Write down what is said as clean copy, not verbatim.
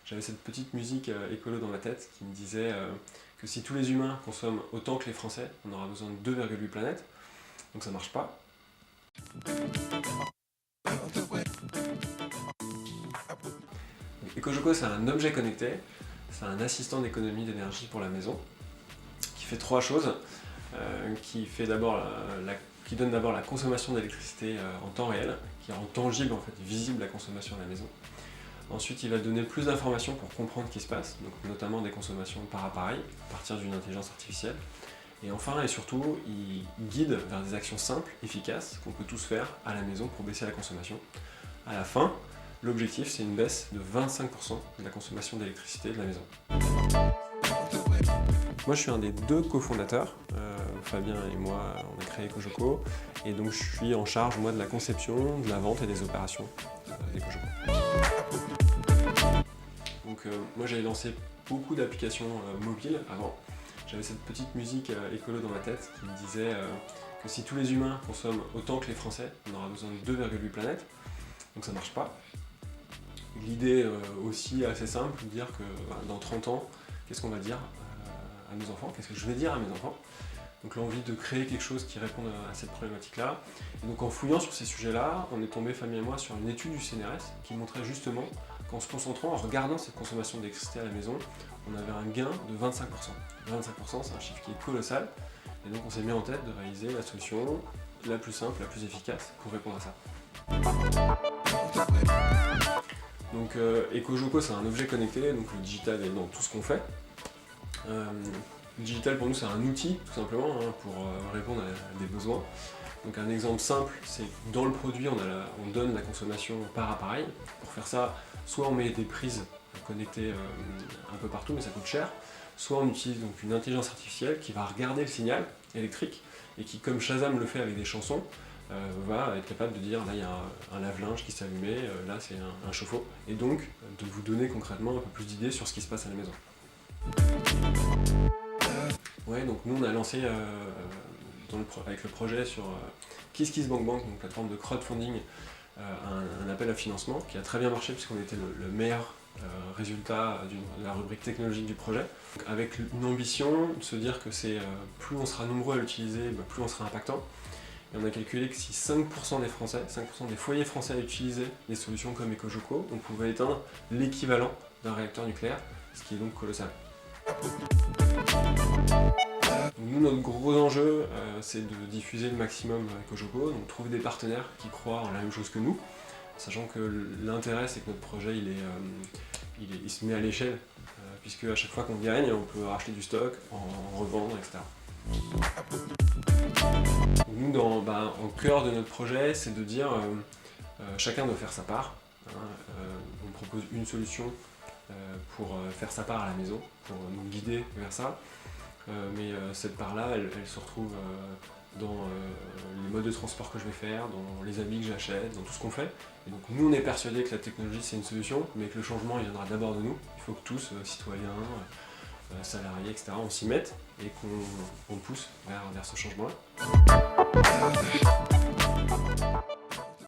j'avais cette petite musique écolo dans ma tête qui me disait que si tous les humains consomment autant que les Français, on aura besoin de 2,8 planètes, donc ça marche pas. EcoJoco, c'est un objet connecté, c'est un assistant d'économie d'énergie pour la maison, qui fait trois choses, qui donne d'abord la consommation d'électricité en temps réel, qui rend tangible, en fait, visible la consommation de la maison. Ensuite, il va donner plus d'informations pour comprendre ce qui se passe, donc notamment des consommations par appareil, à partir d'une intelligence artificielle. Et enfin et surtout, il guide vers des actions simples, efficaces, qu'on peut tous faire à la maison pour baisser la consommation. À la fin, l'objectif, c'est une baisse de 25% de la consommation d'électricité de la maison. Moi, je suis un des deux cofondateurs. Fabien et moi, on a créé EcoJoco. Et donc, je suis en charge, moi, de la conception, de la vente et des opérations d'EcoJoco. Donc, moi, j'avais lancé beaucoup d'applications mobiles avant. J'avais cette petite musique écolo dans ma tête qui me disait que si tous les humains consomment autant que les Français, on aura besoin de 2,8 planètes. Donc, ça marche pas. L'idée aussi assez simple, de dire que dans 30 ans, qu'est-ce qu'on va dire à nos enfants, qu'est-ce que je vais dire à mes enfants. Donc l'envie de créer quelque chose qui réponde à cette problématique-là. Et donc en fouillant sur ces sujets-là, on est tombé, Fabien et moi, sur une étude du CNRS qui montrait justement qu'en se concentrant, en regardant cette consommation d'électricité à la maison, on avait un gain de 25%. 25%, c'est un chiffre qui est colossal. Et donc on s'est mis en tête de réaliser la solution la plus simple, la plus efficace pour répondre à ça. Donc EcoJoco, c'est un objet connecté, donc le digital est dans tout ce qu'on fait. Le digital pour nous c'est un outil tout simplement pour répondre à des besoins. Donc un exemple simple, c'est que dans le produit on donne la consommation par appareil. Pour faire ça, soit on met des prises connectées un peu partout mais ça coûte cher, soit on utilise donc une intelligence artificielle qui va regarder le signal électrique et qui, comme Shazam le fait avec des chansons, va être capable de dire là il y a un lave-linge qui s'est allumé, là c'est un chauffe-eau, et donc de vous donner concrètement un peu plus d'idées sur ce qui se passe à la maison. Ouais, donc nous on a lancé avec le projet sur KissKissBankBank, donc plateforme de crowdfunding, un appel à financement qui a très bien marché puisqu'on était le meilleur résultat de la rubrique technologique du projet. Donc, avec une ambition de se dire que plus on sera nombreux à l'utiliser, plus on sera impactant. Et on a calculé que si 5% des Français, 5% des foyers français utilisaient des solutions comme EcoJoco, on pouvait éteindre l'équivalent d'un réacteur nucléaire, ce qui est donc colossal. Donc nous, notre gros enjeu, c'est de diffuser le maximum EcoJoco, donc trouver des partenaires qui croient en la même chose que nous, sachant que l'intérêt, c'est que notre projet, il se met à l'échelle, puisque à chaque fois qu'on gagne, on peut racheter du stock, en revendre, etc. Nous, en cœur de notre projet, c'est de dire chacun doit faire sa part. On propose une solution pour faire sa part à la maison, pour nous guider vers ça. Mais cette part-là, elle se retrouve dans les modes de transport que je vais faire, dans les habits que j'achète, dans tout ce qu'on fait. Et donc nous, on est persuadés que la technologie, c'est une solution, mais que le changement, il viendra d'abord de nous. Il faut que tous, citoyens, salariés, etc., on s'y mette et qu'on pousse vers ce changement-là.